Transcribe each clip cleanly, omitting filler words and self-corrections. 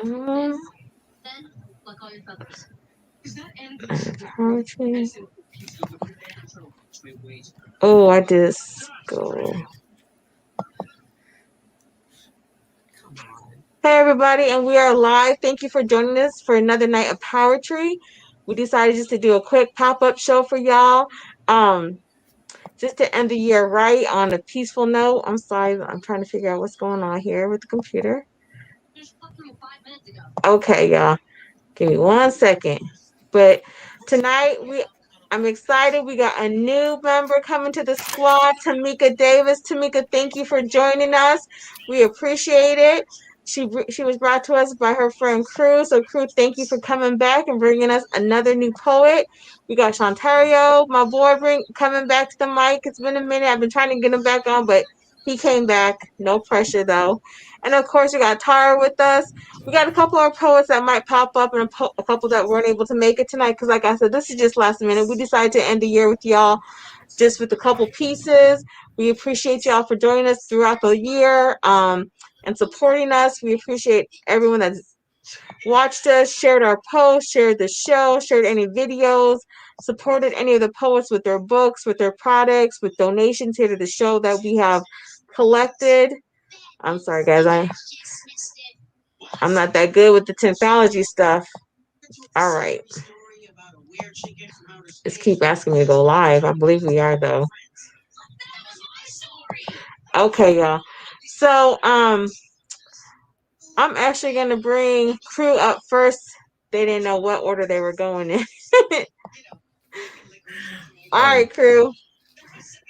Um, POWERtry. Oh, I just go. Hey everybody, and we are live. Thank you for joining us for another night of POWERtry. We decided just to do a quick pop-up show for y'all. Just to end the year right on a peaceful note. I'm sorry, I'm trying to figure out what's going on here with the computer. Okay, y'all. Give me 1 second. But tonight I'm excited. We got a new member coming to the squad, Tamika Davis. Tamika, thank you for joining us. We appreciate it. She was brought to us by her friend Crew. So Crew, thank you for coming back and bringing us another new poet. We got Shantario, my boy, coming back to the mic. It's been a minute. I've been trying to get him back on, but he came back. No pressure though. And of course, we got Tara with us. We got a couple of poets that might pop up and a couple that weren't able to make it tonight because, like I said, this is just last minute. We decided to end the year with y'all just with a couple pieces. We appreciate y'all for joining us throughout the year and supporting us. We appreciate everyone that's watched us, shared our posts, shared the show, shared any videos, supported any of the poets with their books, with their products, with donations here to the show that we have collected. I'm sorry, guys. I'm not that good with the technology stuff. All right. Just keep asking me to go live. I believe we are though. Okay, y'all. So I'm actually gonna bring Crew up first. They didn't know what order they were going in. All right, Crew.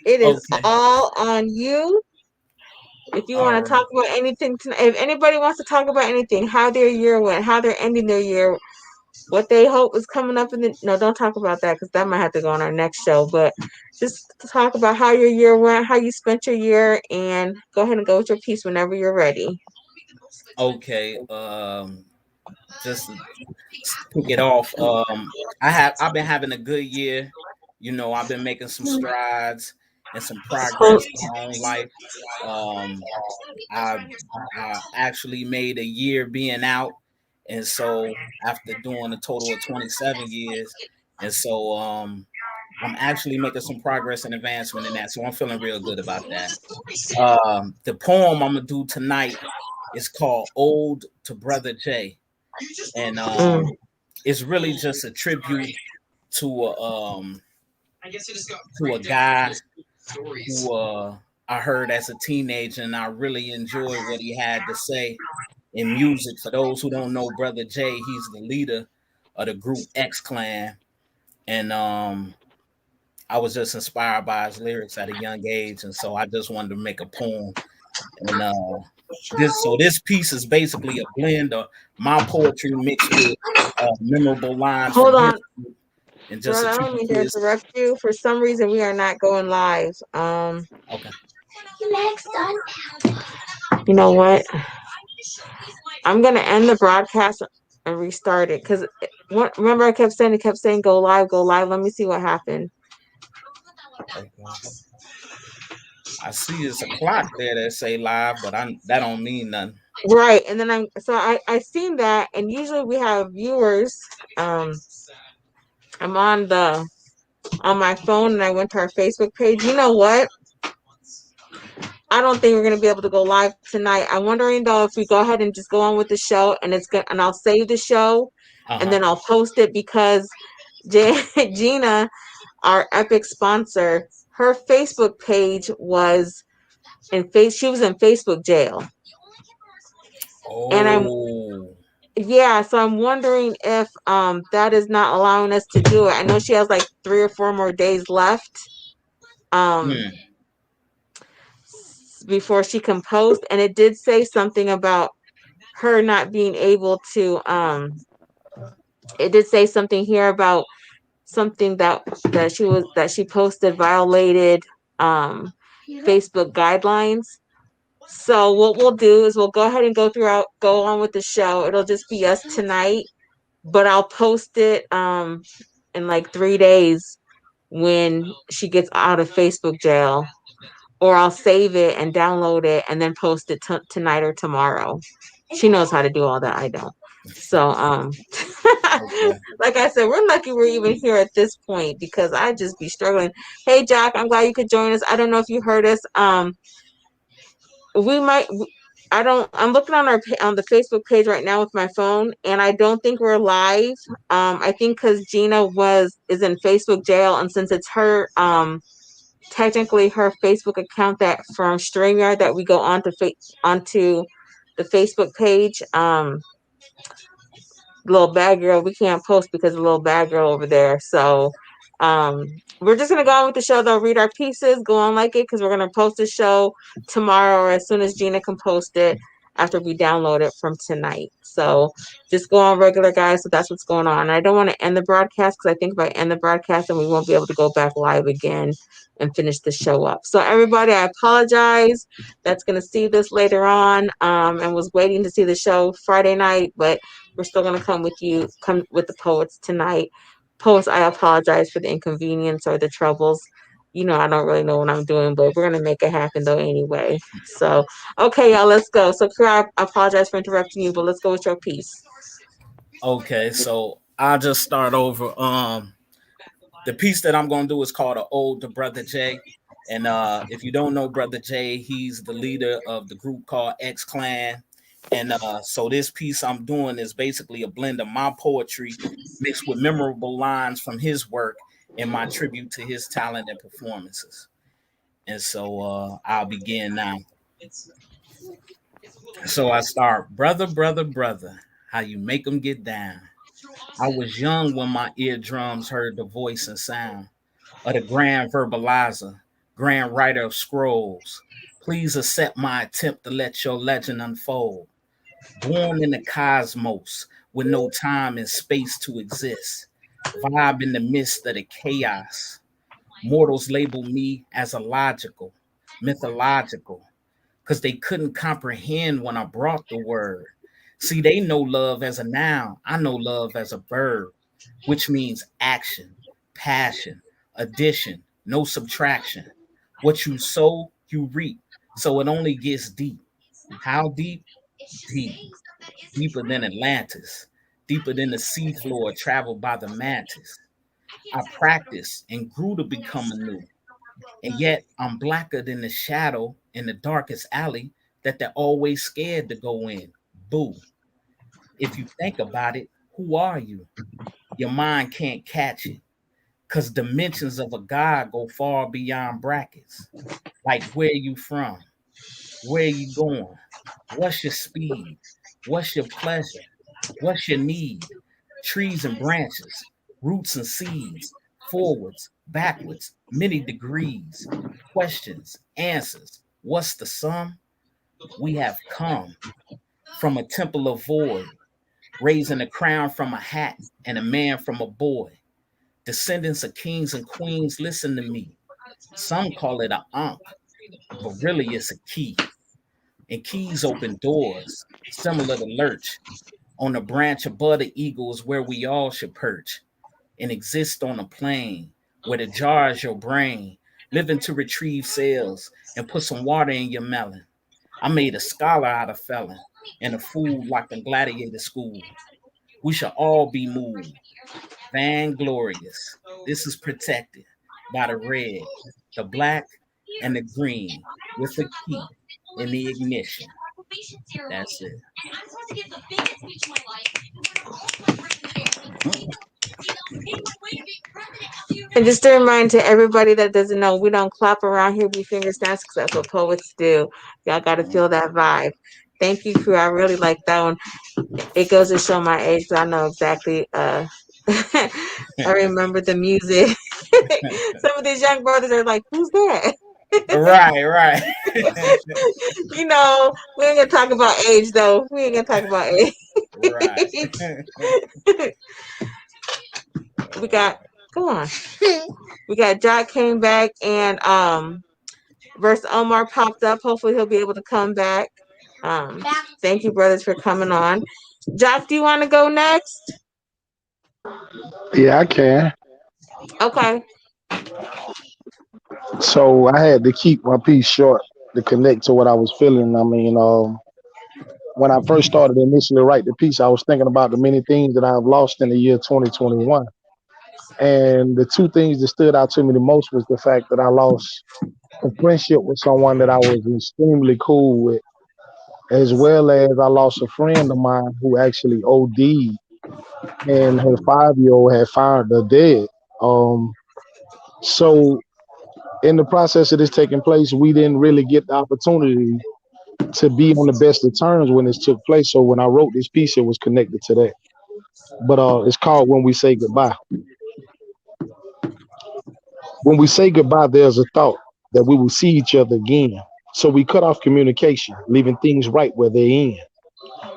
It is Okay. all on you. If you want All to talk right. about anything tonight, if anybody wants to talk about anything, how their year went, how they're ending their year, what they hope is coming up in the no, don't talk about that because that might have to go on our next show. But just to talk about how your year went, how you spent your year, and go ahead and go with your piece whenever you're ready. Okay. Just to kick it off. I've been having a good year. I've been making some strides and some Hold, progress in my own life. Um, I I actually made a year being out, and so after doing a total of 27 years, and so I'm actually making some progress and advancement in that. So I'm feeling real good about that. The poem I'm gonna do tonight is called "Ode to Brother Jay," and mm. it's really just a tribute to a guy who I heard as a teenager, and I really enjoyed what he had to say in music. For those who don't know, Brother Jay, he's the leader of the group X Clan, and I was just inspired by his lyrics at a young age, and so I just wanted to make a poem. And this piece is basically a blend of my poetry mixed with memorable lines Hold from his on, group, and just a brother. I don't tribute mean to to his. interrupt you. For some reason, we are not going live. Okay. You know what? I'm gonna end the broadcast and restart it because remember I kept saying go live, go live. Let me see what happened. Okay. I see it's a clock there that say live, but that don't mean nothing. Right, and then I seen that, and usually we have viewers. Um, I'm on my phone, and I went to our Facebook page. You know what? I don't think we're gonna be able to go live tonight. I'm wondering though if we go ahead and just go on with the show, and it's good, and I'll save the show, and Uh-huh. then I'll post it because Gina, our epic sponsor, her Facebook page was she was in Facebook jail, and I'm Oh. yeah, so I'm wondering if that is not allowing us to do it. I know she has like 3 or 4 more days left um Hmm. before she can post, and it did say something about her not being able to it did say something here about something that she posted violated Facebook guidelines. So what we'll do is we'll go ahead and go on with the show. It'll just be us tonight, but I'll post it in like 3 days when she gets out of Facebook jail. or I'll save it and download it and then post it tonight or tomorrow. She knows how to do all that. I don't. So, Okay. like I said, we're lucky we're even here at this point because I just be struggling. Hey, Jack, I'm glad you could join us. I don't know if you heard us. We might. I don't. I'm looking on on the Facebook page right now with my phone, and I don't think we're live. I think because Gina is in Facebook jail, and since it's her technically her Facebook account that from StreamYard that we go on to onto the Facebook page. Little bad girl, we can't post because of the little bad girl over there. So um we're just gonna go on with the show though, read our pieces, go on like it because we're gonna post the show tomorrow or as soon as Gina can post it after we download it from tonight. So just go on regular guys. So that's what's going on. And I don't want to end the broadcast because I think if I end the broadcast then we won't be able to go back live again and finish the show up. So everybody, I apologize. That's gonna see this later on. And was waiting to see the show Friday night, but we're still gonna come with the poets tonight. Poets, I apologize for the inconvenience or the troubles. You know, I don't really know what I'm doing, but we're gonna make it happen though anyway. So, okay, y'all, let's go. So, Kira, I apologize for interrupting you, but let's go with your piece. Okay, so I'll just start over. The piece that I'm gonna do is called "A Ode to Brother J." And if you don't know Brother J, he's the leader of the group called X Clan. And so this piece I'm doing is basically a blend of my poetry mixed with memorable lines from his work and my tribute to his talent and performances. And so I'll begin now. So I start, brother, brother, brother, how you make them get down. I was young when my eardrums heard the voice and sound of the grand verbalizer, grand writer of scrolls. Please accept my attempt to let your legend unfold. Born in the cosmos with no time and space to exist, vibe in the midst of the chaos. Mortals label me as illogical, mythological, because they couldn't comprehend when I brought the word. See, they know love as a noun, I know love as a verb, which means action, passion, addition, no subtraction. What you sow, you reap. So it only gets deep. How deep? Deep. Deeper than Atlantis, deeper than the seafloor traveled by the mantis. I practiced and grew to become anew. And yet I'm blacker than the shadow in the darkest alley that they're always scared to go in. Boo. If you think about it, who are you? Your mind can't catch it. Cause dimensions of a God go far beyond brackets. Like where you from? Where you going? What's your speed? What's your pleasure? What's your need? Trees and branches, roots and seeds, forwards, backwards, many degrees, questions, answers. What's the sum? We have come from a temple of void, raising a crown from a hat and a man from a boy. Descendants of kings and queens, listen to me. Some call it a ankh, but really it's a key. And keys open doors, similar to lurch. On a branch above the eagle is where we all should perch and exist on a plane where the jar is your brain, living to retrieve cells and put some water in your melon. I made a scholar out of felon and a fool locked in gladiator school. We shall all be moved, vainglorious. This is protected by the red, the black, and the green with a key in the ignition. That's it. And just a reminder to everybody that doesn't know, we don't clap around here, we finger snaps because that's what poets do. Y'all got to feel that vibe. Thank you, crew. I really like that one. It goes to show my age, so I know exactly. I remember the music. Some of these young brothers are like, "Who's that?" Right, right. You know, we ain't gonna talk about age though. We ain't gonna talk about age. Right. We got, go on. We got Jack came back and verse Omar popped up. Hopefully he'll be able to come back. Thank you, brothers, for coming on. Jack, do you want to go next? Yeah, I can. Okay. So I had to keep my piece short to connect to what I was feeling. I mean, when I first started to initially write the piece, I was thinking about the many things that I've lost in the year 2021. And the two things that stood out to me the most was the fact that I lost a friendship with someone that I was extremely cool with, as well as I lost a friend of mine who actually OD'd, and her 5 year old had found her dead. Um, so in the process of this taking place, we didn't really get the opportunity to be on the best of terms when this took place. So when I wrote this piece, it was connected to that. But it's called When We Say Goodbye. When we say goodbye, there's a thought that we will see each other again. So we cut off communication, leaving things right where they end,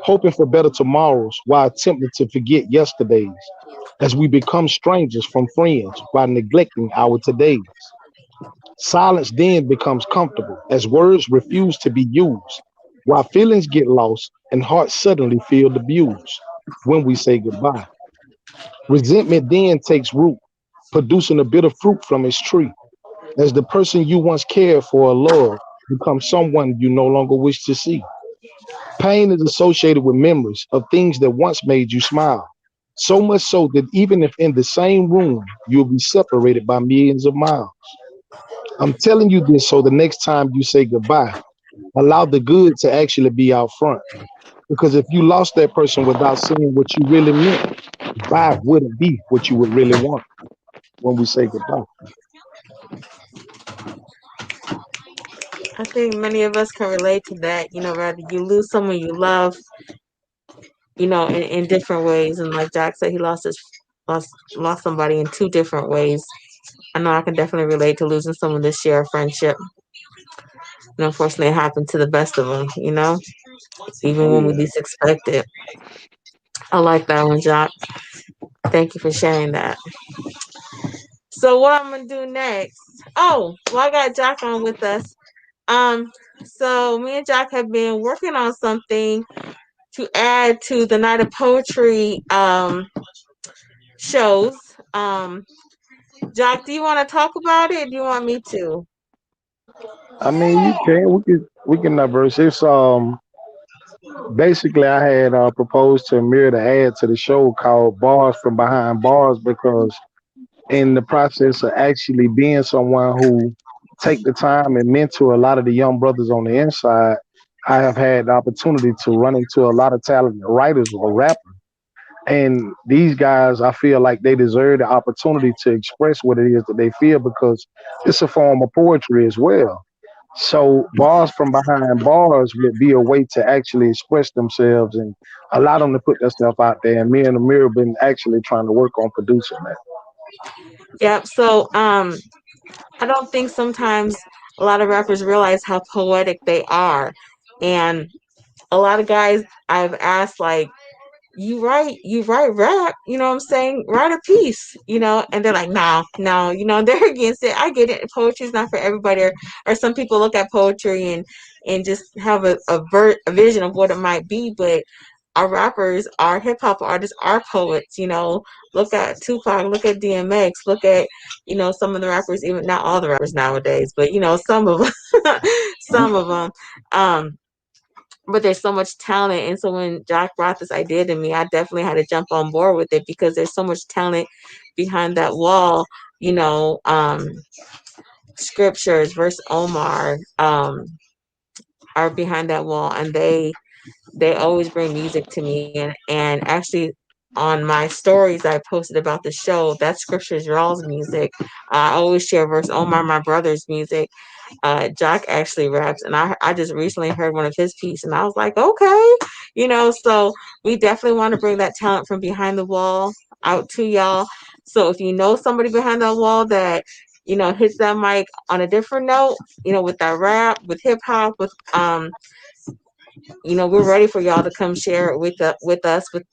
hoping for better tomorrows while attempting to forget yesterdays, as we become strangers from friends while neglecting our todays. Silence then becomes comfortable as words refuse to be used, while feelings get lost and hearts suddenly feel abused when we say goodbye. Resentment then takes root, producing a bitter fruit from its tree, as the person you once cared for or loved becomes someone you no longer wish to see. Pain is associated with memories of things that once made you smile, so much so that even if in the same room, you'll be separated by millions of miles. I'm telling you this so the next time you say goodbye, allow the good to actually be out front. Because if you lost that person without saying what you really meant, goodbye wouldn't be what you would really want when we say goodbye. I think many of us can relate to that. Rather you lose someone you love, in different ways. And like Jack said, he lost lost somebody in two different ways. I know I can definitely relate to losing someone to share a friendship. And unfortunately, it happened to the best of them. Even Oh when we yeah. least expect it. I like that one, Jack. Thank you for sharing that. So what I'm gonna do next? Oh, well, I got Jack on with us. Um, so me and Jack have been working on something to add to the Night of Poetry shows. Jack, do you want to talk about it? Or do you want me to? I mean, you can. We can diverse. It's basically I had proposed to Amir to add to the show called Bars from Behind Bars because in the process of actually being someone who take the time and mentor a lot of the young brothers on the inside, I have had the opportunity to run into a lot of talented writers or rappers. And these guys, I feel like they deserve the opportunity to express what it is that they feel because it's a form of poetry as well. So bars from behind bars would be a way to actually express themselves and allow them to put their stuff out there. And me and Amir have been actually trying to work on producing that. Yep. So I don't think sometimes a lot of rappers realize how poetic they are, and a lot of guys I've asked like, you write rap, what I'm saying? Write a piece, and they're like, no, no, they're against it. I get it. Poetry is not for everybody, or some people look at poetry and just have a vision of what it might be, but our rappers, our hip hop artists, are poets. Look at Tupac, look at DMX, look at some of the rappers, even not all the rappers nowadays, but some of them, some of them. Um, but there's so much talent, and so when Jack brought this idea to me, I definitely had to jump on board with it because there's so much talent behind that wall. You know, Scriptures, verse Omar, are behind that wall, and they always bring music to me, and actually on my stories I posted about the show, that's Scriptures Y'all's music. I always share verse Omar, my brother's music. Jock actually raps, and I just recently heard one of his pieces, and I was like, okay, So we definitely want to bring that talent from behind the wall out to y'all. So if you know somebody behind that wall that hits that mic on a different note, with that rap, with hip hop, with we're ready for y'all to come share it with us, with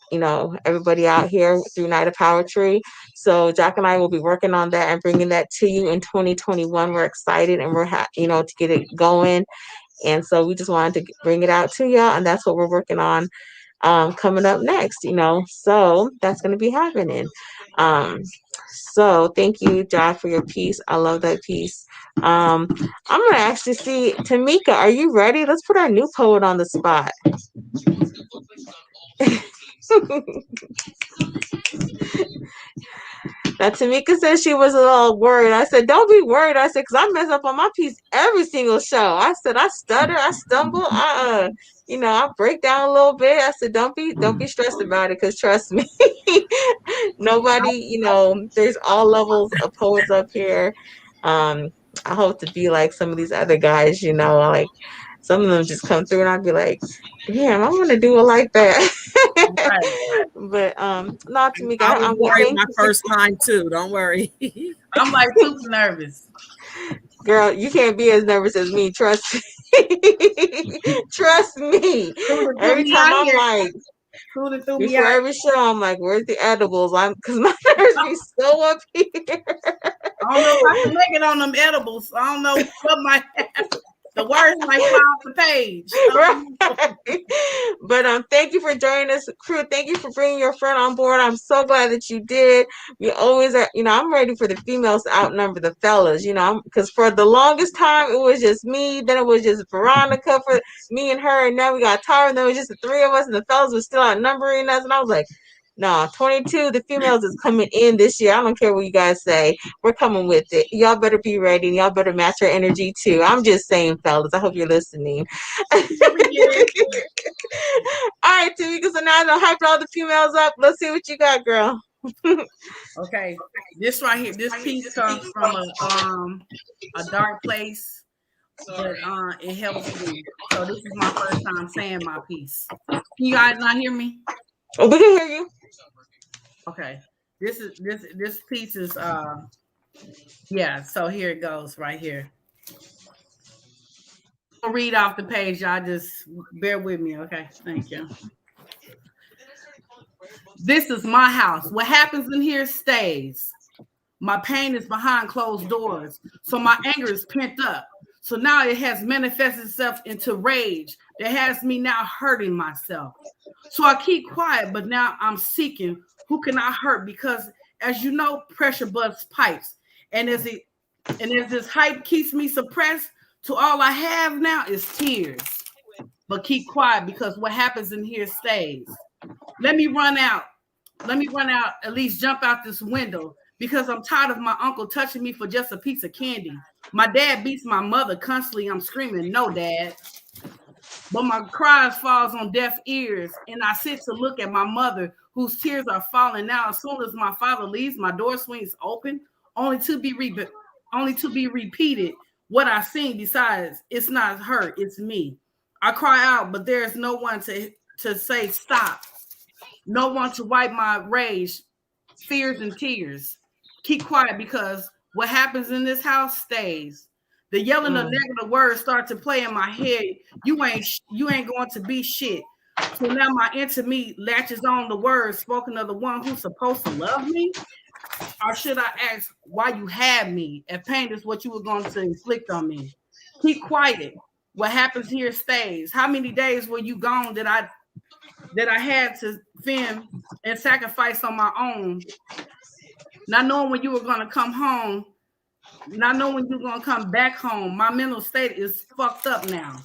everybody out here through Night of Powertry. So Jack and I will be working on that and bringing that to you in 2021. We're excited, and we're to get it going. And so we just wanted to bring it out to y'all, and that's what we're working on coming up next. So that's going to be happening. Um, so thank you, Jack, for your piece. I love that piece. I'm gonna actually see Tamika. Are you ready? Let's put our new poet on the spot. Now, Tamika said she was a little worried. I said, don't be worried. I said, because I mess up on my piece every single show. I said, I stutter, I stumble, I break down a little bit. I said, don't be stressed about it, because trust me, nobody, there's all levels of poets up here. I hope to be like some of these other guys, like some of them just come through and I'd be like, damn, I want to do it like that. Right. But not Tamika, I was I'm worried thank my you. first time too. Don't worry. I'm like super nervous. Girl, you can't be as nervous as me. Trust me. Trust me. Cruda threw Every me time out I'm here. like, Cruda threw me before out. every show, I'm like, where's the edibles? Because my nerves be so up here. I don't know if I can make it on them edibles. I don't know what might happen. The words might fly off the page. Right. But thank you for joining us, crew. Thank you for bringing your friend on board. I'm so glad that you did. We always are, I'm ready for the females to outnumber the fellas, because for the longest time it was just me, then it was just Veronica for me and her, and now we got Tara, and then it was just the three of us, and the fellas were still outnumbering us, and I was like, no, 22, the females is coming in this year. I don't care what you guys say. We're coming with it. Y'all better be ready. And y'all better match our energy too. I'm just saying, fellas. I hope you're listening. All right, Tamika. So now I hype all the females up. Let's see what you got, girl. Okay, this right here, this piece comes from a dark place, but it helps me. So this is my first time saying my piece. Can you guys not hear me? Oh, we can hear you. Okay, this piece is yeah. So here it goes, right here. I'll read off the page. Y'all just bear with me, okay? Thank you. This is my house. What happens in here stays. My pain is behind closed doors, so my anger is pent up. So now it has manifested itself into rage that has me now hurting myself. So I keep quiet, but now I'm seeking who can I hurt, because as you know, pressure busts pipes. And as this hype keeps me suppressed, to all I have now is tears. But keep quiet, because what happens in here stays. Let me run out, at least jump out this window, because I'm tired of my uncle touching me for just a piece of candy. My dad beats my mother constantly. I'm screaming, no, Dad. But my cries falls on deaf ears, and I sit to look at my mother, whose tears are falling now. As soon as my father leaves, my door swings open, only to be repeated. What I sing, besides, it's not her, it's me. I cry out, but there's no one to say stop. No one to wipe my rage, fears, and tears. Keep quiet, because what happens in this house stays. The yelling of negative words start to play in my head. You ain't going to be shit. So now my inner me latches on the words spoken of the one who's supposed to love me. Or should I ask why you had me, if pain is what you were going to inflict on me? Keep quiet. What happens here stays. How many days were you gone that I had to fend and sacrifice on my own? Not knowing when you were going to come home, not knowing when you're going to come back home. My mental state is fucked up now,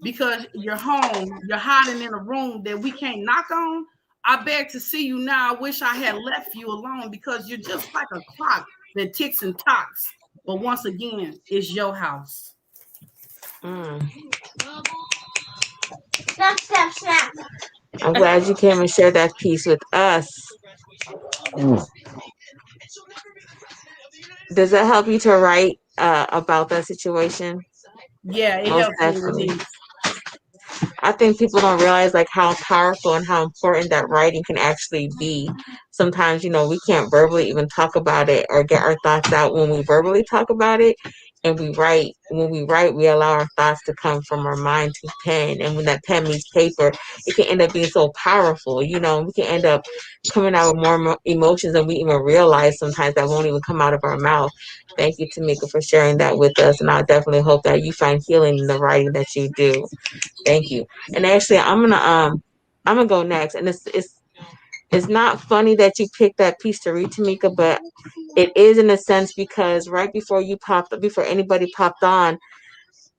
because you're home, you're hiding in a room that we can't knock on. I beg to see you now. I wish I had left you alone, because you're just like a clock that ticks and tocks. But once again, it's your house. I'm glad you came and shared that piece with us. Does that help you to write about that situation? Yeah, it Most helps definitely. me. I think people don't realize like how powerful and how important that writing can actually be. Sometimes, we can't verbally even talk about it or get our thoughts out when we verbally talk about it. And we write. When we write, we allow our thoughts to come from our mind to pen. And when that pen meets paper, it can end up being so powerful. We can end up coming out with more emotions than we even realize sometimes, that won't even come out of our mouth. Thank you, Tamika, for sharing that with us. And I definitely hope that you find healing in the writing that you do. Thank you. And actually, I'm gonna go next, and It's not funny that you picked that piece to read, Tamika, but it is in a sense because right before you popped, before anybody popped on,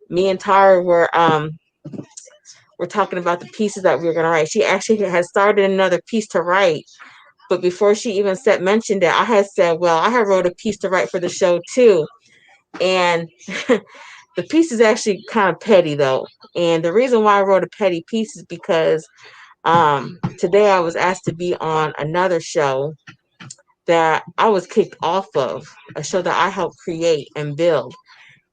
me and Tara were talking about the pieces that we were gonna write. She actually had started another piece to write, but before she even said mentioned it, I had said, well, I had wrote a piece to write for the show too, and the piece is actually kind of petty though. And the reason why I wrote a petty piece is because today I was asked to be on another show that I was kicked off of, a show that I helped create and build.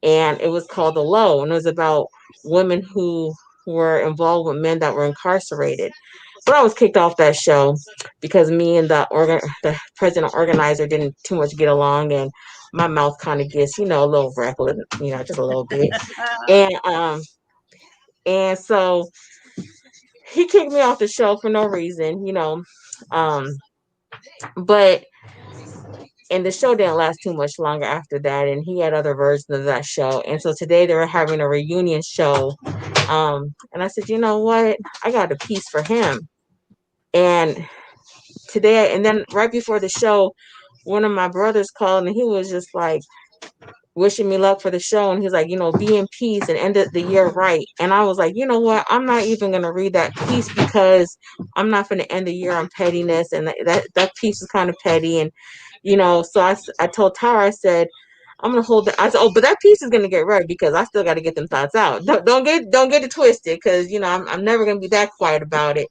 And it was called The Low, and it was about women who were involved with men that were incarcerated. But I was kicked off that show because me and the president organizer didn't too much get along, and my mouth kind of gets, a little reckless, just a little bit. And so he kicked me off the show for no reason. Um, but and the show didn't last too much longer after that, and he had other versions of that show. And so today they were having a reunion show. And I said, you know what? I got a piece for him. And today, and then right before the show, one of my brothers called and he was just like wishing me luck for the show. And he's like, be in peace and end the year right. And I was like, you know what? I'm not even going to read that piece because I'm not going to end the year on pettiness. And that piece is kind of petty. And, so I told Tara, I said, I'm gonna hold I said, oh, but that piece is gonna get read because I still got to get them thoughts out. Don't get it twisted, because I'm never gonna be that quiet about it,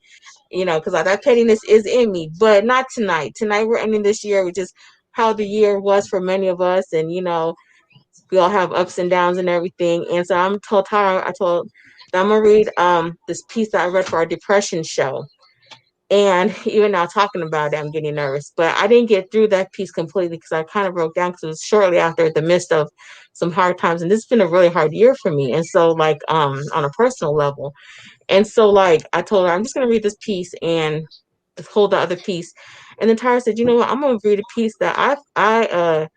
because that pettiness is in me. But not tonight. Tonight we're ending this year with just how the year was for many of us, and we all have ups and downs and everything. And so I told that I'm gonna read this piece that I read for our depression show. And even now talking about it, I'm getting nervous. But I didn't get through that piece completely because I kind of broke down because it was shortly after the midst of some hard times. And this has been a really hard year for me. And so like on a personal level. And so like I told her, I'm just gonna read this piece and hold the other piece. And then Tara said, you know what, I'm gonna read a piece that I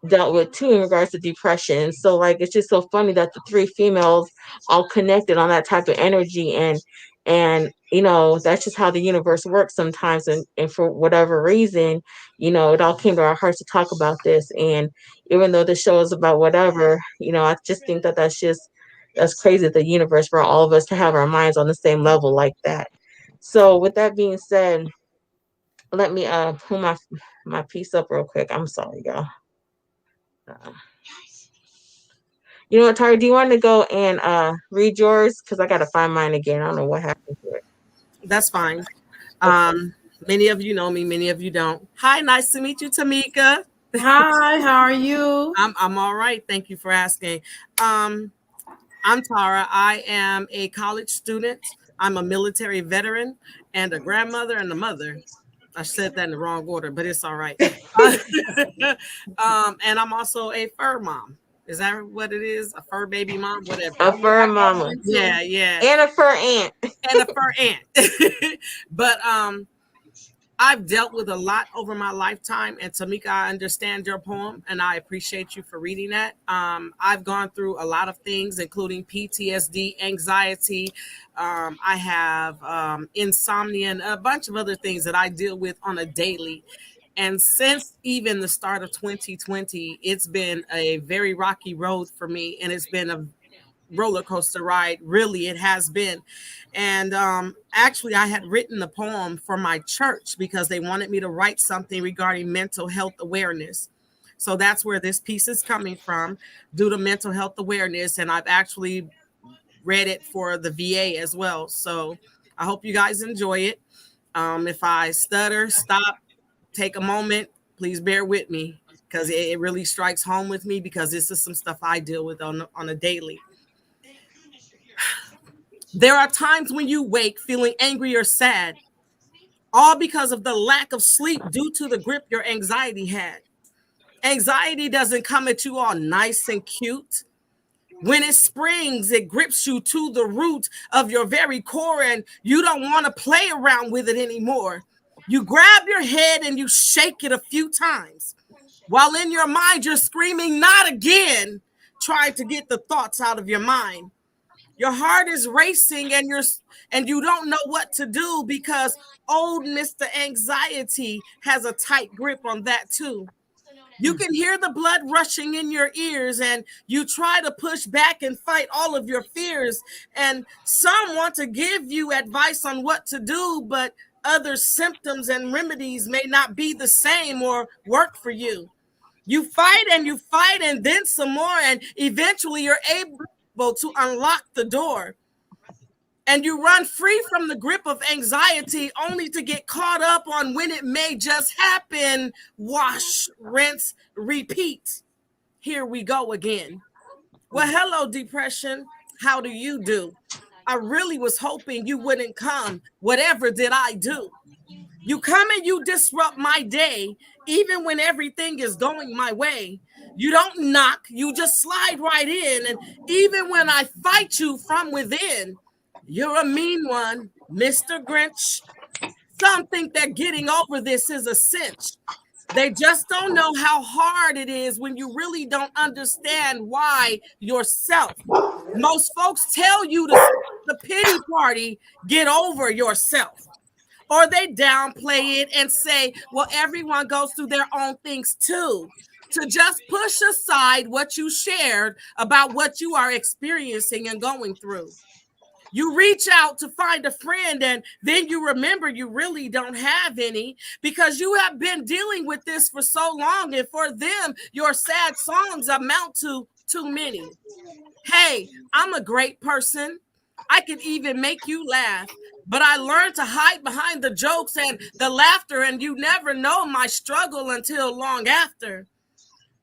dealt with too in regards to depression. So like it's just so funny that the three females all connected on that type of energy, and that's just how the universe works sometimes. And for whatever reason, it all came to our hearts to talk about this. And even though the show is about whatever, I just think that that's crazy that the universe for all of us to have our minds on the same level like that. So with that being said, let me pull my piece up real quick. I'm sorry, y'all. uh, You know what, Tara? Do you want to go and read yours? Because I gotta find mine again. I don't know what happened to it. That's fine. Okay. Many of you know me, many of you don't. Hi, nice to meet you, Tamika. Hi, how are you? I'm all right. Thank you for asking. Um, I'm Tara. I am a college student. I'm a military veteran and a grandmother and a mother. I said that in the wrong order, but it's all right. And I'm also a fur mom. Is that what it is? A fur baby mom? Whatever. A fur mama Yeah, yeah. and a fur aunt. And a fur aunt. But I've dealt with a lot over my lifetime, and Tamika, I understand your poem, and I appreciate you for reading that. I've gone through a lot of things, including PTSD, anxiety. I have insomnia, and a bunch of other things that I deal with on a daily. And since even the start of 2020, it's been a very rocky road for me, and it's been a roller coaster ride. Really, it has been. And actually, I had written the poem for my church because they wanted me to write something regarding mental health awareness. So that's where this piece is coming from, due to mental health awareness. And I've actually read it for the VA as well. So I hope you guys enjoy it. If I stutter, stop, take a moment, please bear with me, because it really strikes home with me, because this is some stuff I deal with on a daily. There are times when you wake feeling angry or sad, all because of the lack of sleep due to the grip your anxiety had. Anxiety doesn't come at you all nice and cute. When it springs, it grips you to the root of your very core, and you don't want to play around with it anymore. You grab your head and you shake it a few times, while in your mind you're screaming, "Not again," trying to get the thoughts out of your mind. Your heart is racing and you don't know what to do because old Mr. Anxiety has a tight grip on that too. You can hear the blood rushing in your ears and you try to push back and fight all of your fears. And some want to give you advice on what to do, but other symptoms and remedies may not be the same or work for you. You fight and then some more, and eventually you're able to unlock the door. And you run free from the grip of anxiety only to get caught up on when it may just happen. Wash, rinse, repeat. Here we go again. Well, hello, depression. How do you do? I really was hoping you wouldn't come. Whatever did I do? You come and you disrupt my day, even when everything is going my way. You don't knock, you just slide right in. And even when I fight you from within, you're a mean one, Mr. Grinch. Some think that getting over this is a cinch. They just don't know how hard it is when you really don't understand why yourself. Most folks tell you to skip the pity party, get over yourself. Or they downplay it and say, well, everyone goes through their own things too. To just push aside what you shared about what you are experiencing and going through. You reach out to find a friend and then you remember you really don't have any because you have been dealing with this for so long, and for them, your sad songs amount to too many. Hey, I'm a great person. I can even make you laugh, but I learned to hide behind the jokes and the laughter, and you never know my struggle until long after.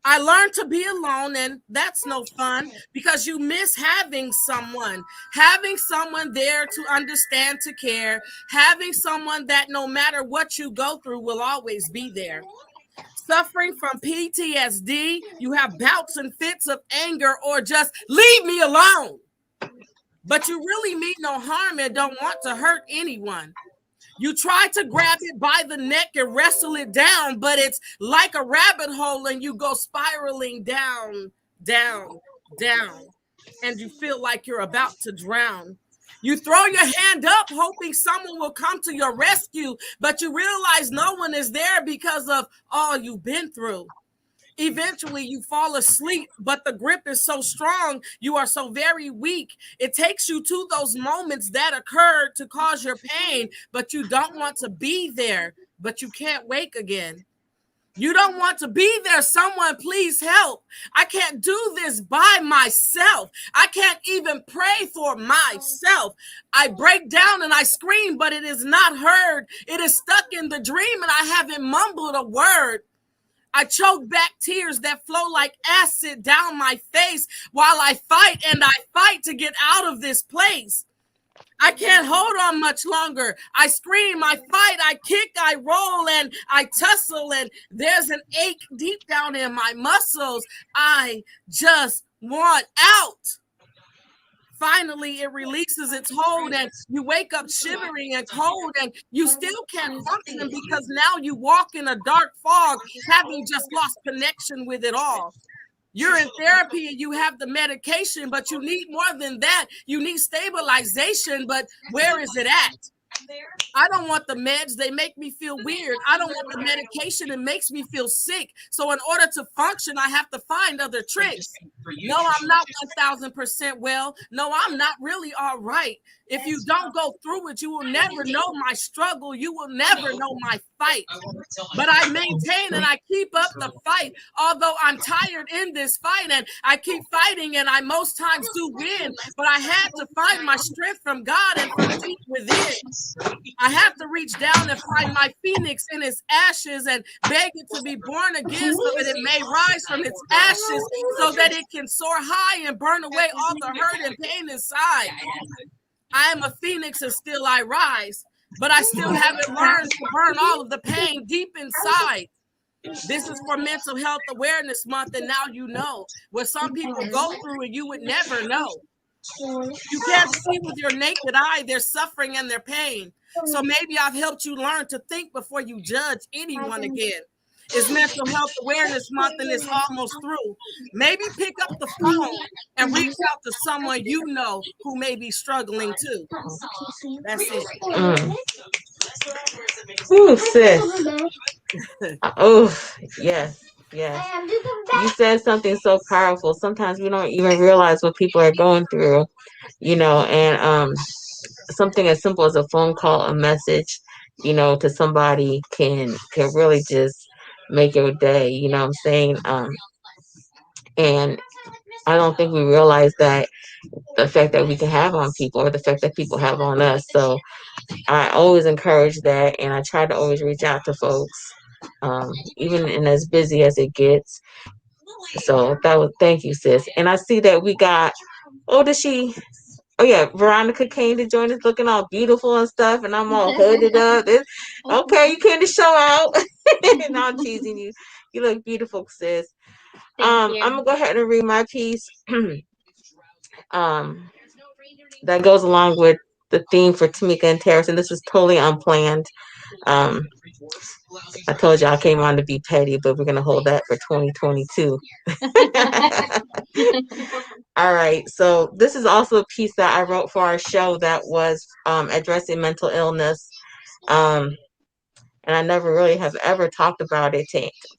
I learned to be alone, and that's no fun because you miss having someone there to understand, to care, having someone that no matter what you go through will always be there. Suffering from PTSD, you have bouts and fits of anger or just leave me alone. But you really mean no harm and don't want to hurt anyone. You try to grab it by the neck and wrestle it down, but it's like a rabbit hole and you go spiraling down, down, down, and you feel like you're about to drown. You throw your hand up hoping someone will come to your rescue, but you realize no one is there because of all you've been through. Eventually, you fall asleep, but the grip is so strong, you are so very weak. It takes you to those moments that occurred to cause your pain, but you don't want to be there, but you can't wake again. You don't want to be there. Someone please help. I can't do this by myself. I can't even pray for myself. I break down and I scream, but it is not heard. It is stuck in the dream and I haven't mumbled a word. I choke back tears that flow like acid down my face while I fight and I fight to get out of this place. I can't hold on much longer. I scream, I fight, I kick, I roll, and I tussle, and there's an ache deep down in my muscles. I just want out. Finally, it releases its hold and you wake up shivering and cold and you still can't function because now you walk in a dark fog, having just lost connection with it all. You're in therapy and you have the medication, but you need more than that. You need stabilization, but where is it at? I don't want the meds. They make me feel weird. I don't want the medication. It makes me feel sick. So in order to function, I have to find other tricks. No, I'm not 1,000% well. No, I'm not really all right. If you don't go through it, you will never know my struggle. You will never know my fight. But I maintain and I keep up the fight, although I'm tired in this fight and I keep fighting and I most times do win. But I had to find my strength from God and from deep within. I have to reach down and find my phoenix in its ashes and beg it to be born again so that it may rise from its ashes so that it can soar high and burn away all the hurt and pain inside. I am a phoenix and still I rise, but I still haven't learned to burn all of the pain deep inside. This is for Mental Health Awareness Month, and now you know what some people go through and you would never know. You can't see with your naked eye their suffering and their pain. So maybe I've helped you learn to think before you judge anyone again. It's Mental Health Awareness Month and it's almost through. Maybe pick up the phone and reach out to someone you know who may be struggling too. That's it. Ooh, sis. Oh, yes, yes. You said something so powerful. Sometimes we don't even realize what people are going through, and something as simple as a phone call, a message, to somebody can really just make your day, you know what I'm saying? And I don't think we realize that the effect that we can have on people or the effect that people have on us. So I always encourage that, and I try to always reach out to folks, even in as busy as it gets. So thank you, sis. And I see that we got, does she? Oh yeah, Veronica came to join us, looking all beautiful and stuff, and I'm all hooded up. Okay, you came to show out. No, I'm teasing you. You look beautiful, sis. I'm gonna go ahead and read my piece. um, that goes along with the theme for Tamika and Terrace, and this is totally unplanned. Um, I told you I came on to be petty, but we're gonna hold that for 2022. All right. So this is also a piece that I wrote for our show that was addressing mental illness. Um, and I never really have ever talked about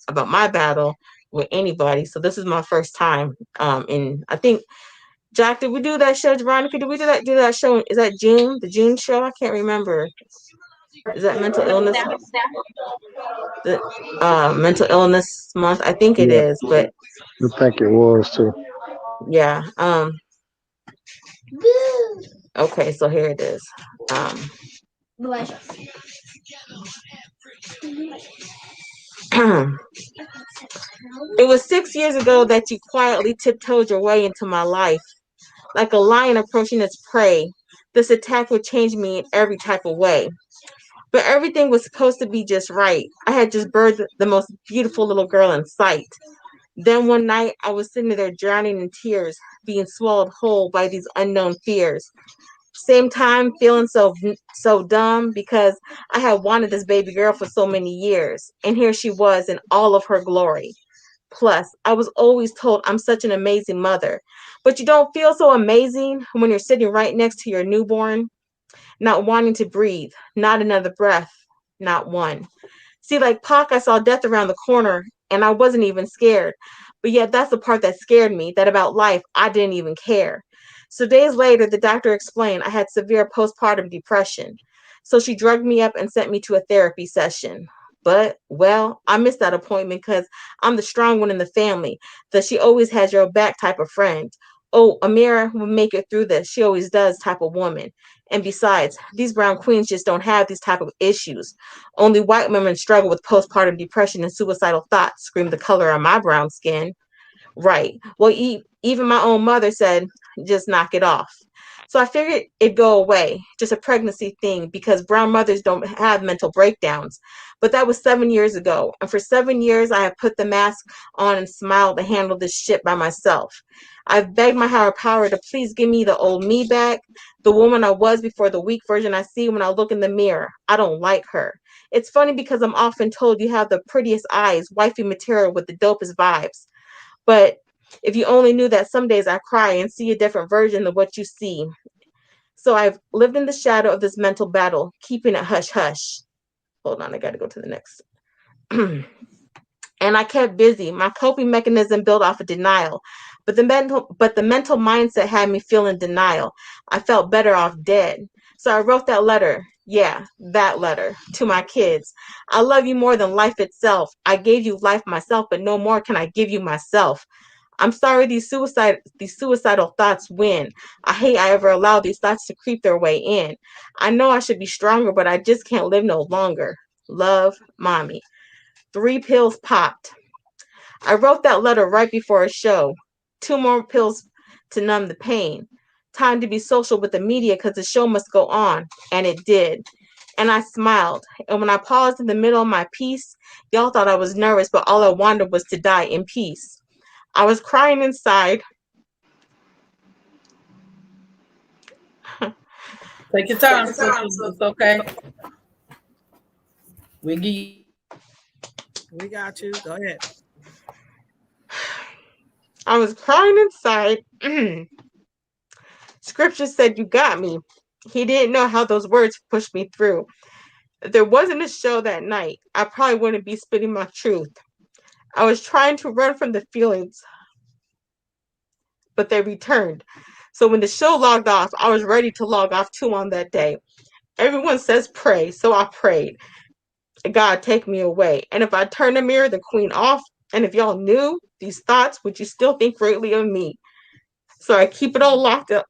about my battle with anybody. So this is my first time. And I think, Jack, did we do that show? Veronica, did we do that show? Is that June? The June show? I can't remember. Is that mental illness? The mental illness month? I think it Yeah, is, but I think it was too. yeah. Okay, so here it is. It was 6 years ago that you quietly tiptoed your way into my life, like a lion approaching its prey. This attack would change me in every type of way. But everything was supposed to be just right. I had just birthed the most beautiful little girl in sight. Then one night, I was sitting there drowning in tears, being swallowed whole by these unknown fears. Same time, feeling so dumb because I had wanted this baby girl for so many years, and here she was in all of her glory. Plus, I was always told I'm such an amazing mother. But you don't feel so amazing when you're sitting right next to your newborn, not wanting to breathe, not another breath, not one. See, like Pac, I saw death around the corner and I wasn't even scared. But yet, that's the part that scared me, that about life, I didn't even care. So, days later, the doctor explained I had severe postpartum depression. So, she drugged me up and sent me to a therapy session. But, well, I missed that appointment because I'm the strong one in the family, the she always has your back type of friend. Oh, Amira will make it through this. She always does type of woman. And besides, these brown queens just don't have these type of issues. Only white women struggle with postpartum depression and suicidal thoughts, screamed the color of my brown skin. Right. Well, even my own mother said, just knock it off. So I figured it'd go away, just a pregnancy thing, because brown mothers don't have mental breakdowns. But that was 7 years ago. And for 7 years, I have put the mask on and smiled to handle this shit by myself. I've begged my higher power to please give me the old me back, the woman I was before the weak version I see when I look in the mirror. I don't like her. It's funny because I'm often told you have the prettiest eyes, wifey material with the dopest vibes. But if you only knew that some days I cry and see a different version of what you see. So I've lived in the shadow of this mental battle, keeping it hush hush. Hold on, I got to go to the next. And I kept busy. My coping mechanism built off of denial. But the mental mindset had me feel in denial. I felt better off dead. So I wrote that letter. Yeah, that letter to my kids. I love you more than life itself. I gave you life myself, but no more can I give you myself. I'm sorry these suicidal thoughts win. I hate I ever allowed these thoughts to creep their way in. I know I should be stronger, but I just can't live no longer. Love, Mommy. 3 pills popped. I wrote that letter right before a show. 2 more pills to numb the pain. Time to be social with the media because the show must go on. And it did. And I smiled. And when I paused in the middle of my piece, y'all thought I was nervous, but all I wanted was to die in peace. I was crying inside. Take your time, sister. It's okay. We give you We got you. Go ahead. I was crying inside. Scripture said, "You got me." He didn't know how those words pushed me through. If there wasn't a show that night, I probably wouldn't be spitting my truth. I was trying to run from the feelings, but they returned. So when the show logged off, I was ready to log off too on that day. Everyone says pray, so I prayed. God, take me away. And if I turn the mirror, the queen off, and if y'all knew these thoughts, would you still think greatly of me? So I keep it all locked up.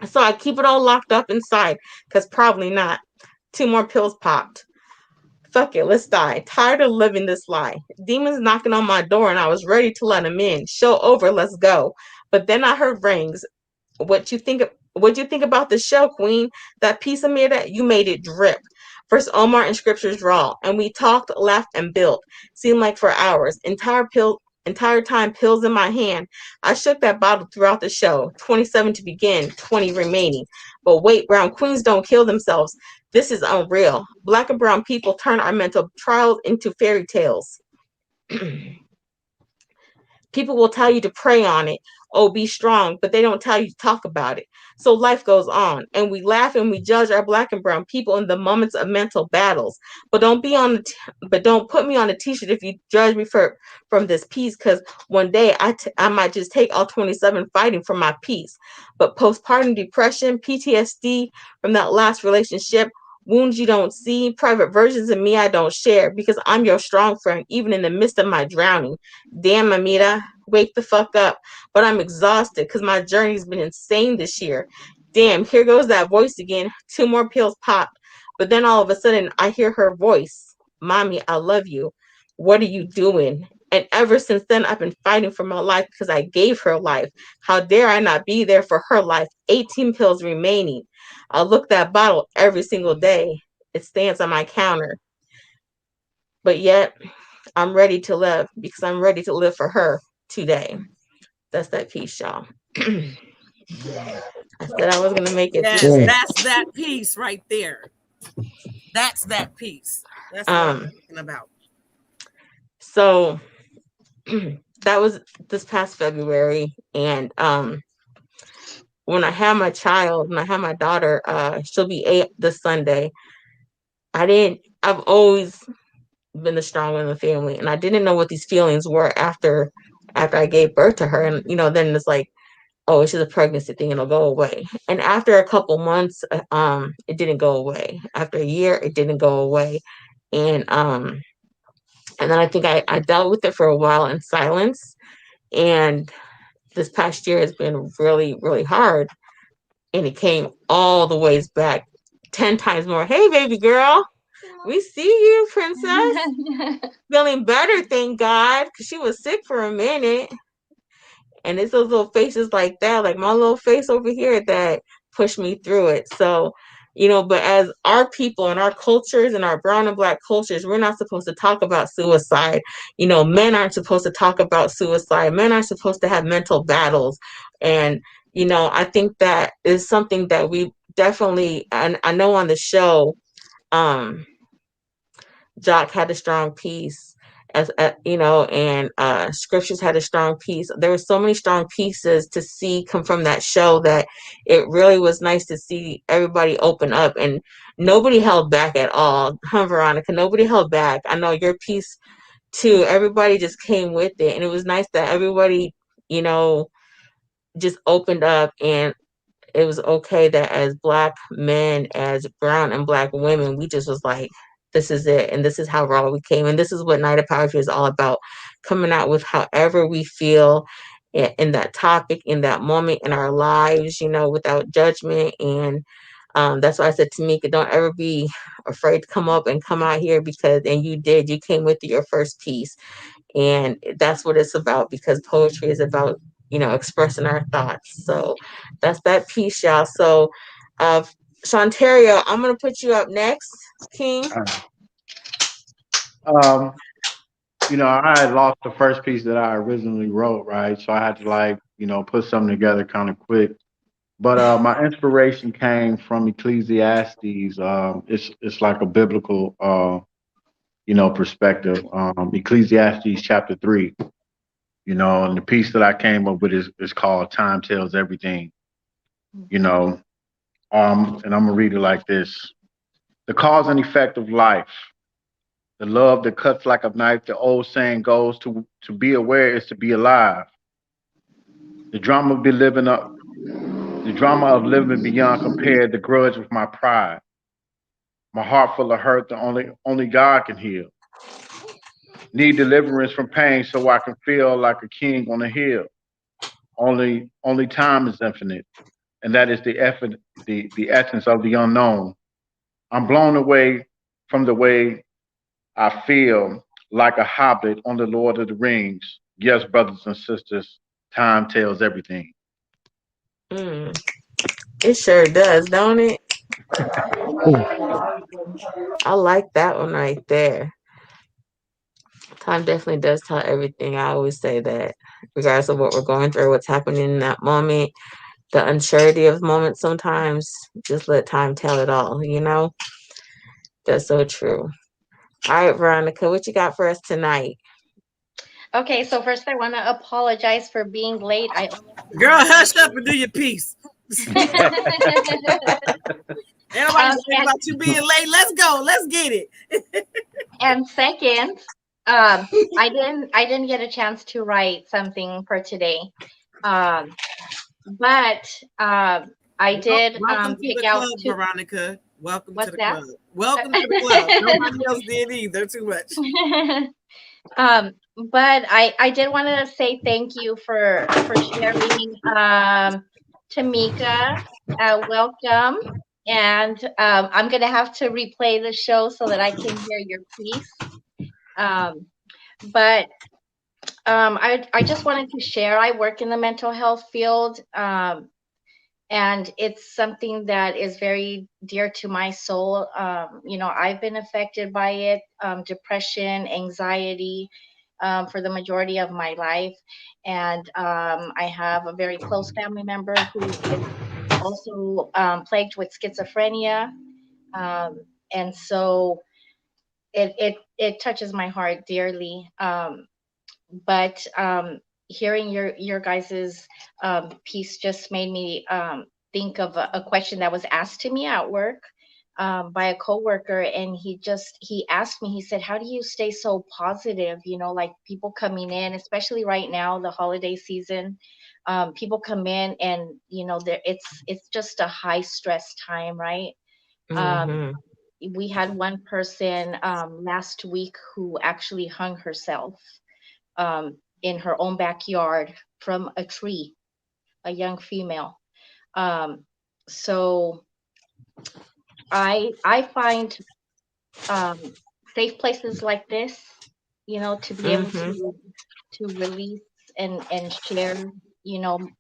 So I keep it all locked up inside, because probably not. 2 more pills popped. Fuck it, let's die. Tired of living this lie. Demons knocking on my door and I was ready to let them in. Show over, let's go. But then I heard rings. What you think about the show, Queen? That piece of me that you made it drip. First Omar and scriptures raw, and we talked, laughed, and built. Seemed like for hours. Entire time pills in my hand. I shook that bottle throughout the show. 27 to begin, 20 remaining. But wait, brown queens don't kill themselves. This is unreal. Black and brown people turn our mental trials into fairy tales. People will tell you to pray on it. Oh, be strong, but they don't tell you to talk about it. So life goes on, and we laugh and we judge our black and brown people in the moments of mental battles. But don't put me on a t-shirt if you judge me from this peace, because one day I might just take all 27 fighting for my peace. But postpartum depression, PTSD from that last relationship, wounds you don't see, private versions of me I don't share, because I'm your strong friend, even in the midst of my drowning. Damn, Amita, wake the fuck up. But I'm exhausted because my journey's been insane this year. Damn, here goes that voice again. 2 more pills popped. But then all of a sudden, I hear her voice. Mommy, I love you. What are you doing? And ever since then, I've been fighting for my life because I gave her life. How dare I not be there for her life? 18 pills remaining. I look that bottle every single day. It stands on my counter. But yet, I'm ready to live because I'm ready to live for her today. That's that piece, y'all. I said I was going to make it Yes, today. that's that piece right there. That's that piece. That's what I'm talking about. So that was this past February. And when I had my child, when I had my daughter, she'll be 8 this Sunday. I've always been the strong one in the family, and I didn't know what these feelings were after I gave birth to her. And then it's like, oh, it's just a pregnancy thing, it'll go away. And after a couple months, it didn't go away. After a year, it didn't go away. And then I think I dealt with it for a while in silence. And this past year has been really, really hard. And it came all the ways back 10 times more. Hey, baby girl. We see you, princess. Feeling better, thank God, because she was sick for a minute. And it's those little faces like that, like my little face over here, that push me through it. So, but as our people and our cultures and our brown and black cultures, we're not supposed to talk about suicide. Men aren't supposed to talk about suicide. Men aren't supposed to have mental battles. And, I think that is something that we definitely, and I know on the show, Jock had a strong piece, as and scriptures had a strong piece. There were so many strong pieces to see come from that show that it really was nice to see everybody open up, and nobody held back at all. Veronica, nobody held back. I know your piece too. Everybody just came with it, and it was nice that everybody, just opened up, and it was okay that as black men, as brown and black women, we just was like, this is it, and this is how raw we came, and this is what Night of POWERtry is all about, coming out with however we feel in that topic, in that moment in our lives, without judgment. And that's why I said, Tamika, don't ever be afraid to come up and come out here, and you came with your first piece. And that's what it's about, because poetry is about, expressing our thoughts. So that's that piece, y'all. So Shantaria, I'm gonna put you up next, King. Um, I had lost the first piece that I originally wrote, right? So I had to put something together kind of quick. But my inspiration came from Ecclesiastes. It's like a biblical perspective. Ecclesiastes chapter 3, and the piece that I came up with is called Time Tells Everything, you know. And I'm gonna read it like this. The cause and effect of life, the love that cuts like a knife, the old saying goes, to be aware is to be alive. The drama of be living up the drama of living beyond compared, the grudge with my pride. My heart full of hurt that only God can heal. Need deliverance from pain so I can feel like a king on a hill. Only time is infinite, and that is the essence of the unknown. I'm blown away from the way I feel like a hobbit on the Lord of the Rings. Yes, brothers and sisters, time tells everything. Mm, it sure does, don't it? I like that one right there. Time definitely does tell everything. I always say that, regardless of what we're going through, what's happening in that moment, the uncertainty of moments sometimes, just let time tell it all. That's so true. All right, Veronica, what you got for us tonight? Okay, so first I want to apologize for being late. I almost did Girl, not make hush up and do your piece. it. Ain't nobody um, saying and, about you being late. Let's go. Let's get it. and second, I didn't get a chance to write something for today. Um, but I did Welcome to pick the out club, two. Veronica. Welcome to What's the that? club. Welcome to the club. Nobody else did either. Too much. um, but I did want to say thank you for sharing, Tamika. Welcome, and I'm gonna have to replay the show so that I can hear your piece. Um, but I just wanted to share. I work in the mental health field. And it's something that is very dear to my soul. I've been affected by it, depression, anxiety, for the majority of my life. And I have a very close family member who is also plagued with schizophrenia. Um, and so it touches my heart dearly. But hearing your guys's piece just made me think of a question that was asked to me at work, by a coworker, and he asked me. He said, "How do you stay so positive? Like people coming in, especially right now, the holiday season. People come in, and it's just a high stress time, right?" Um, Mm-hmm. we had one person last week who actually hung herself in her own backyard from a tree, a young female. Um, so I find um, safe places like this, to be able Mm-hmm. to release and share,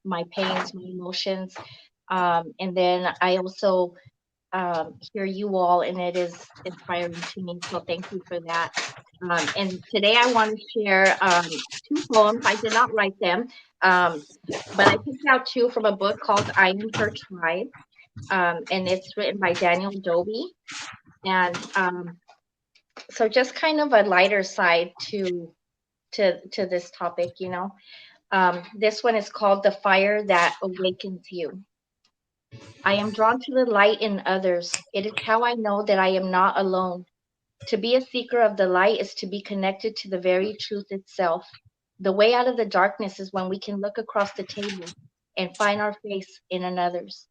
my pains, my emotions, and then I also hear you all, and it is inspiring to me. So thank you for that. And today I want to share two poems. I did not write them, um, but I picked out two from a book called I Am Her Tribe, and it's written by Daniel Dobie. And so just kind of a lighter side to this topic. This one is called The Fire That Awakens You. I am drawn to the light in others. It is how I know that I am not alone. To be a seeker of the light is to be connected to the very truth itself. The way out of the darkness is when we can look across the table and find our face in another's.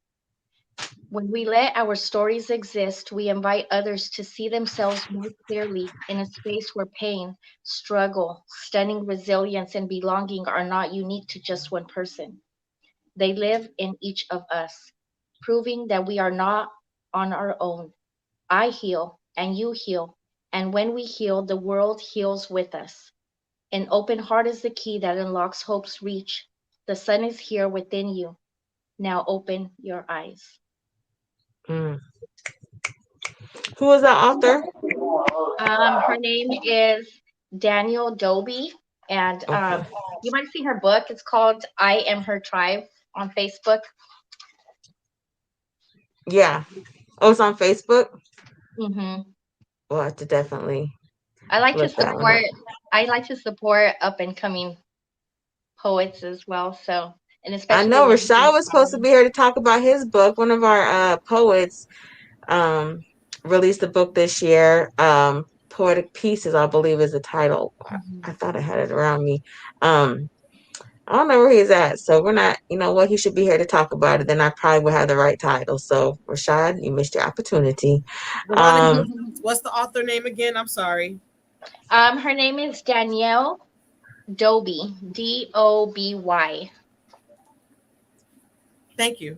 When we let our stories exist, we invite others to see themselves more clearly in a space where pain, struggle, stunning resilience, and belonging are not unique to just one person. They live in each of us, proving that we are not on our own. I heal and you heal. And when we heal, the world heals with us. An open heart is the key that unlocks hope's reach. The sun is here within you. Now open your eyes. Mm. Who was that author? Her name is Daniel Dobie, and Okay. you might see her book. It's called I Am Her Tribe on Facebook. Yeah. Oh, it's on Facebook? Hmm. We'll have to definitely I like to Look that one support. up. I like to support up and coming poets as well. So, and I especially the know ones Rashad in was supposed to be here to talk about his book. One of our poets um, released a book this year. Poetic Pieces, I believe, is the title. I Mhm. thought I had it around me. Um, I don't know where he's at, so we're not. You know what? He should be here to talk about it. Then I probably would have the right title. So Rashad, you missed your opportunity. Veronica, Um, what's the author name again? I'm sorry. Her name is Danielle Doby, Doby. Thank you.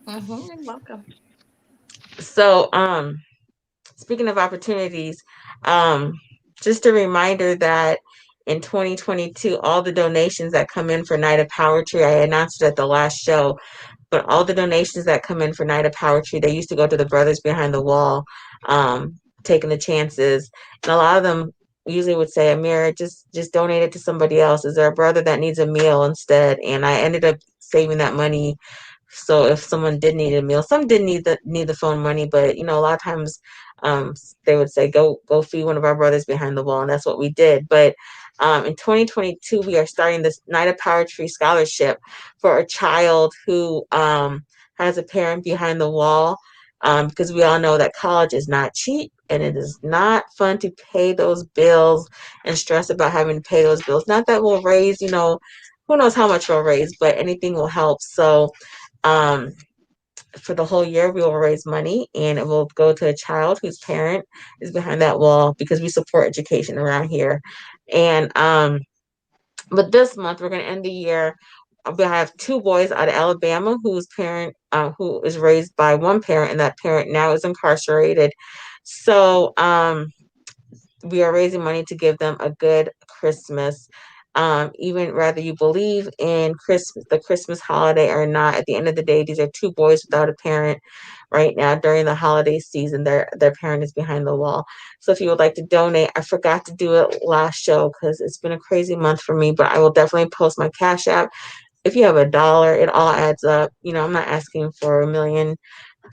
You're welcome. so speaking of opportunities, um, just a reminder that in 2022, all the donations that come in for Night of Powertry, I announced it at the last show, but all the donations that come in for Night of Powertry, they used to go to the Brothers Behind the Wall, taking the chances. And a lot of them usually would say, Amir, just donate it to somebody else. Is there a brother that needs a meal instead? And I ended up saving that money. So if someone did need a meal, some did need the phone money, but you know, a lot of times um, they would say, go feed one of our brothers behind the wall, and that's what we did. But in 2022, we are starting this Night of Powertry Scholarship for a child who has a parent behind the wall, because we all know that college is not cheap and it is not fun to pay those bills and stress about having to pay those bills. Not that we'll raise, you know, who knows how much we'll raise, but anything will help. So um, for the whole year, we will raise money and it will go to a child whose parent is behind that wall because we support education around here. And but this month we're going to end the year. We have two boys out of Alabama whose parent, who is raised by one parent, and that parent now is incarcerated. So we are raising money to give them a good Christmas. Even whether you believe in Christmas, the Christmas holiday or not, at the end of the day, these are two boys without a parent right now during the holiday season. Their parent is behind the wall. So if you would like to donate, I forgot to do it last show because it's been a crazy month for me, but I will definitely post my Cash App. If you have $1, it all adds up. You know, I'm not asking for a million,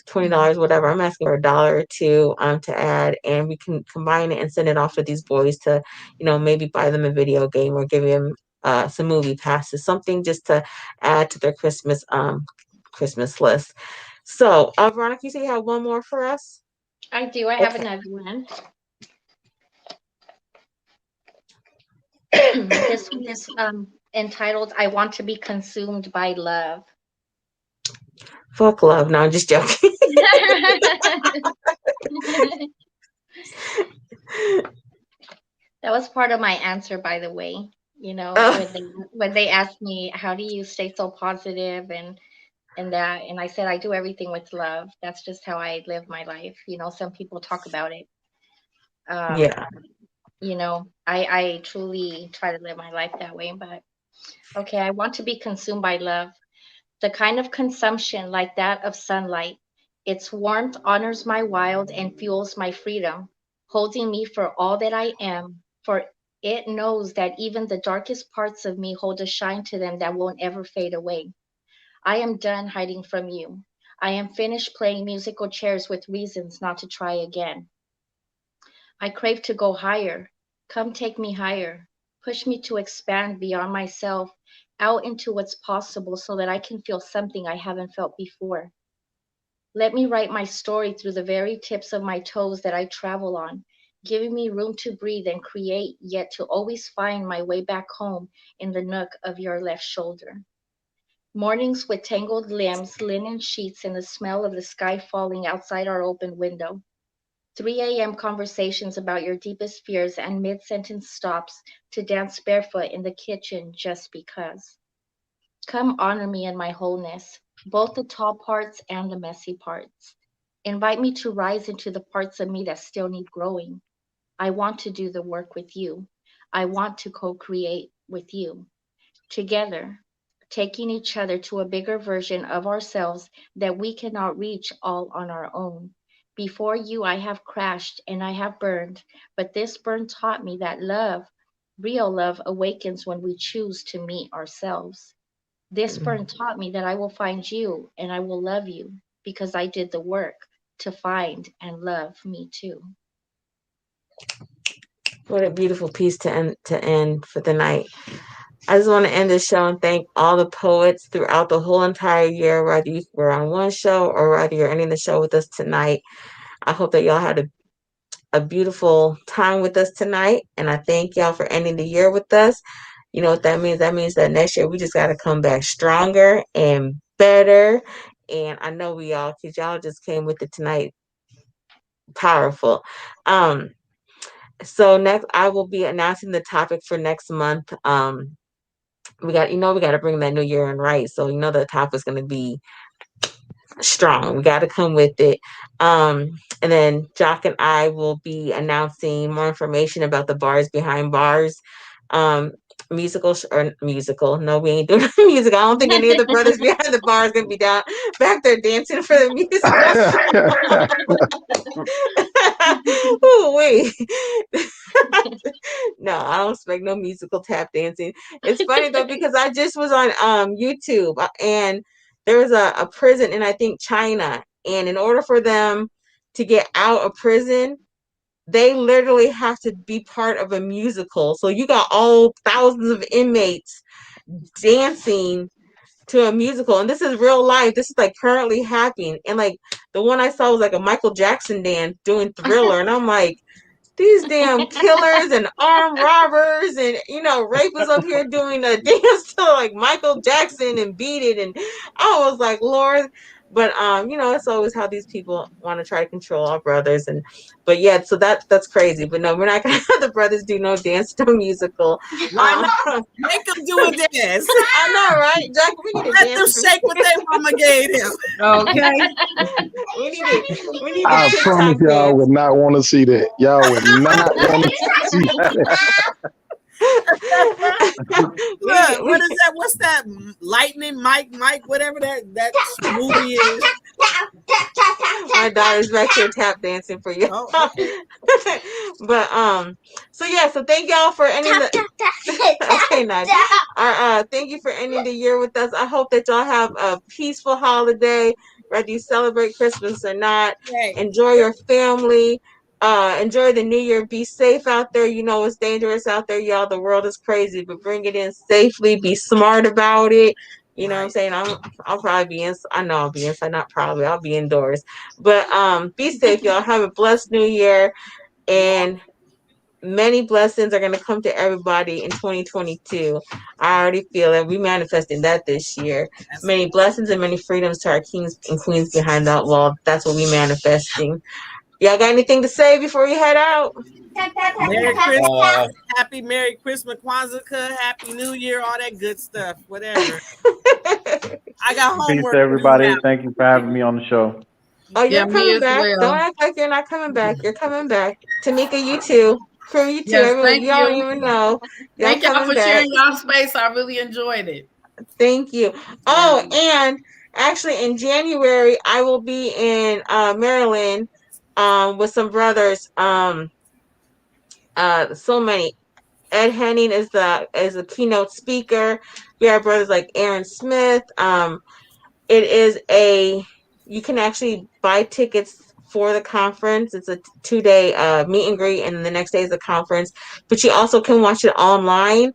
$20, whatever. I'm asking for $1 or $2 to add, and we can combine it and send it off to these boys to, you know, maybe buy them a video game or give them some movie passes, something just to add to their Christmas list. So, Veronica, you say you have one more for us? I do. I have Okay. another one. This one is entitled "I Want to Be Consumed by Love." Fuck love. No, I'm just joking. That was part of my answer, by the way. You know, Uh, when they asked me how do you stay so positive and that, and I said I do everything with love. That's just how I live my life. You know, some people talk about it. Um, yeah. you know, I truly try to live my life that way. But okay, I want to be consumed by love. The kind of consumption like that of sunlight. Its warmth honors my wild and fuels my freedom, holding me for all that I am, for it knows that even the darkest parts of me hold a shine to them that won't ever fade away. I am done hiding from you. I am finished playing musical chairs with reasons not to try again. I crave to go higher. Come take me higher. Push me to expand beyond myself, out into what's possible so that I can feel something I haven't felt before. Let me write my story through the very tips of my toes that I travel on, giving me room to breathe and create, yet to always find my way back home in the nook of your left shoulder. Mornings with tangled limbs, linen sheets, and the smell of the sky falling outside our open window. 3 a.m. conversations about your deepest fears and mid sentence stops to dance barefoot in the kitchen just because. Come honor me in my wholeness, both the tall parts and the messy parts. Invite me to rise into the parts of me that still need growing. I want to do the work with you. I want to co create with you. Together, taking each other to a bigger version of ourselves that we cannot reach all on our own. Before you, I have crashed and I have burned, but this burn taught me that love, real love, awakens when we choose to meet ourselves. This burn taught me that I will find you and I will love you because I did the work to find and love me too. What a beautiful piece to end for the night. I just want to end this show and thank all the poets throughout the whole entire year, whether you were on one show or whether you're ending the show with us tonight. I hope that y'all had a beautiful time with us tonight, and I thank y'all for ending the year with us. You know what that means? That means that next year we just got to come back stronger and better. And I know we all, because y'all just came with it tonight, powerful. Um, so next, I will be announcing the topic for next month. We got to bring that new year in right. So the topic is going to be strong. We got to come with it. And then Jock and I will be announcing more information about the bars behind bars. Musical. No, we ain't doing music. I don't think any of the brothers behind the bars gonna be down back there dancing for the musical. Ooh, wait. No, I don't expect no musical tap dancing. It's funny though because I just was on YouTube and there was a prison in I think China, and in order for them to get out of prison, they literally have to be part of a musical. So you got all thousands of inmates dancing to a musical, and this is real life. This is like currently happening, and like the one I saw was like a Michael Jackson dance doing Thriller, and I'm like, these damn killers and armed robbers and rapists up here doing a dance to like Michael Jackson and Beat It, and I was like, Lord. But it's always how these people want to try to control our brothers, but yeah, so that's crazy. But no, we're not gonna have the brothers do no dance to musical. Why not? Make them do a dance. I know, right, Jack? We need to let dance. them shake what their mama gave them. Okay. we need I to promise TikTok y'all dance. would not want to see that. Y'all would not want to see that. Look, what is that? What's that? Lightning Mike, whatever that movie is. My daughter's back here tap dancing for you. Oh, okay. But so yeah, so thank y'all for ending the okay, nice. Thank you for ending the year with us. I hope that y'all have a peaceful holiday, whether you celebrate Christmas or not. Right. Enjoy your family. Enjoy the new year. Be safe out there. It's dangerous out there, y'all. The world is crazy, but bring it in safely. Be smart about it. You know what I'm saying? I'll probably be in. I know I'll be inside. Not probably. I'll be indoors. But be safe, y'all. Have a blessed new year, and many blessings are going to come to everybody in 2022. I already feel it. We manifesting that this year. Many blessings and many freedoms to our kings and queens behind that wall. That's what we manifesting. Y'all got anything to say before we head out? Merry Christmas, Happy Merry Christmas, Kwanzaa, Happy New Year, all that good stuff, whatever. I got homework. Peace to everybody. Thank you for having me on the show. Oh, you're coming back. Well. Don't act like you're not coming back. You're coming back. Tamika, you too. Crew, you too. Yes, Everyone, you don't even know. Thank y'all for sharing y'all space. I really enjoyed it. Thank you. Oh, and actually in January I will be in Maryland with some brothers. So many. Ed Henning is the keynote speaker. We have brothers like Aaron Smith. It is you can actually buy tickets for the conference. It's a 2-day meet and greet, and the next day is the conference. But you also can watch it online,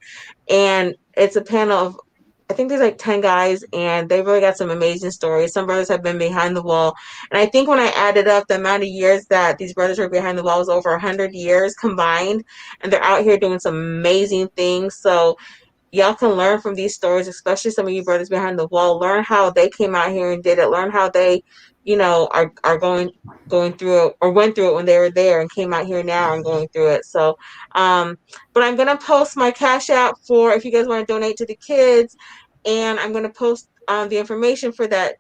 and it's a panel of, I think there's like 10 guys, and they really got some amazing stories. Some brothers have been behind the wall. And I think when I added up the amount of years that these brothers were behind the wall was over 100 years combined. And they're out here doing some amazing things. So y'all can learn from these stories, especially some of you brothers behind the wall. Learn how they came out here and did it. Learn how they, are going through it or went through it when they were there and came out here now and going through it. So, but I'm gonna post my Cash App for if you guys want to donate to the kids, and I'm gonna post the information for that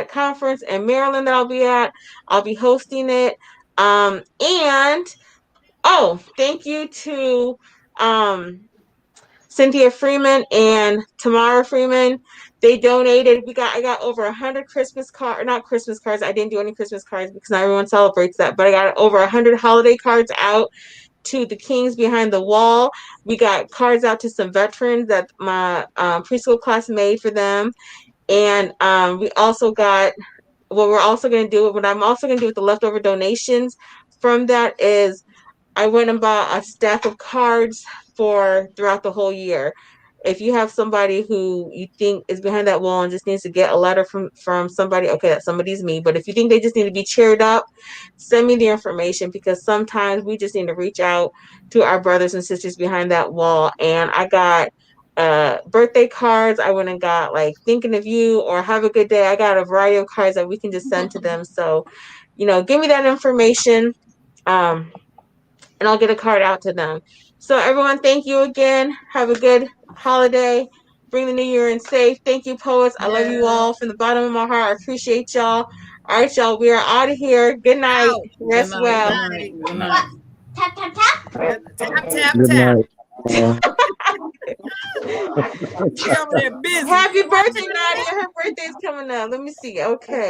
conference in Maryland that I'll be at. I'll be hosting it. And thank you to Cynthia Freeman and Tamara Freeman. They donated. I got over 100 Christmas cards, not Christmas cards. I didn't do any Christmas cards because not everyone celebrates that. But I got over 100 holiday cards out to the Kings Behind the Wall. We got cards out to some veterans that my preschool class made for them. And we also got, what I'm also going to do with the leftover donations from that is I went and bought a stack of cards for throughout the whole year. If you have somebody who you think is behind that wall and just needs to get a letter from somebody, okay, that somebody's me. But if you think they just need to be cheered up, send me the information, because sometimes we just need to reach out to our brothers and sisters behind that wall. And I got birthday cards. I went and got like thinking of you or have a good day. I got a variety of cards that we can just send to them. So, give me that information. And I'll get a card out to them. So everyone, thank you again. Have a good holiday. Bring the new year in safe. Thank you, poets. I love you all from the bottom of my heart. I appreciate y'all. All right, y'all. We are out of here. Good night. Out. Rest Good well. night. Good Good night. night. Tap, tap, tap. Tap, tap, Good tap. night. She over there busy. Happy birthday, Nadia. Her birthday's coming up. Let me see. Okay.